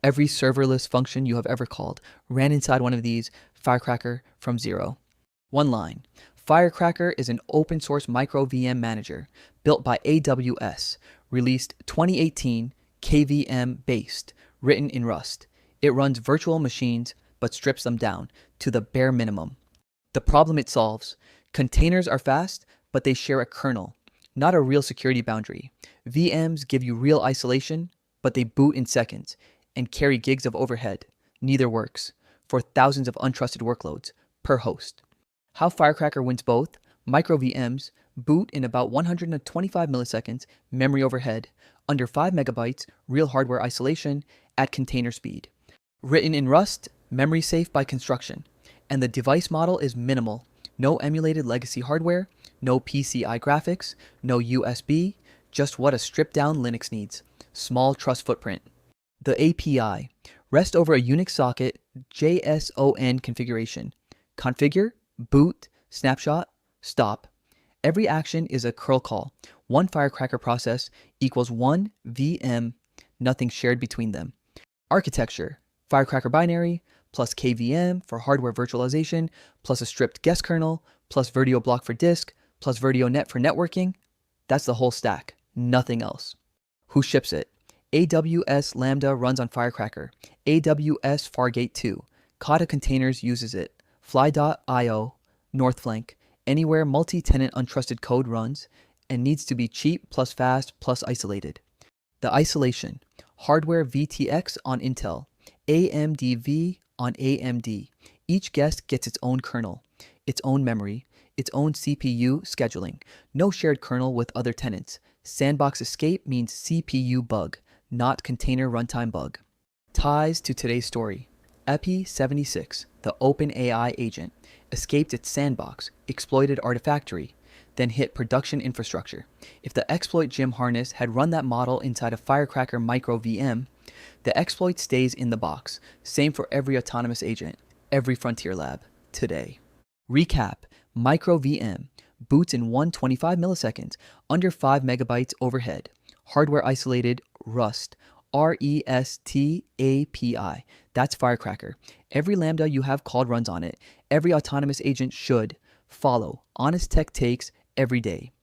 Every serverless function you have ever called ran inside one of these Firecracker from zero. One line. Firecracker is an open source microvm manager built by AWS, released 2018, KVM-based, written in Rust. It runs virtual machines but strips them down to the bare minimum. The problem it solves: containers are fast, but they share a kernel, not a real security boundary. VMs give you real isolation, but they boot in seconds and carry gigs of overhead. Neither works for thousands of untrusted workloads per host. How Firecracker wins both: micro VMs boot in about 125 milliseconds, memory overhead, under 5 megabytes, real hardware isolation at container speed. Written in Rust, memory safe by construction, and the device model is minimal. No emulated legacy hardware, no PCI graphics, no USB, just what a stripped down Linux needs: small trust footprint. The API: rest over a Unix socket, JSON configuration. Configure, boot, snapshot, stop. Every action is a curl call. One Firecracker process equals one VM, nothing shared between them. Architecture: Firecracker binary, plus KVM for hardware virtualization, plus a stripped guest kernel, plus Vertio block for disk, plus VertioNet for networking. That's the whole stack, nothing else. Who ships it? AWS Lambda runs on Firecracker. AWS Fargate 2. Kata Containers uses it. Fly.io, Northflank, anywhere multi-tenant untrusted code runs, and needs to be cheap plus fast plus isolated. The isolation: hardware VTX on Intel, AMD on AMD. Each guest gets its own kernel, its own memory, its own CPU scheduling. No shared kernel with other tenants. Sandbox escape means CPU bug, not container runtime bug. Ties to today's story: Epi76, the OpenAI agent, escaped its sandbox, exploited Artifactory, then hit production infrastructure. If the exploit gem harness had run that model inside a Firecracker micro VM, the exploit stays in the box. Same for every autonomous agent, every frontier lab, today. Recap: micro VM boots in 125 milliseconds, under 5 megabytes overhead. Hardware isolated, Rust, REST API. That's Firecracker. Every Lambda you have called runs on it. Every autonomous agent should follow honest tech takes every day.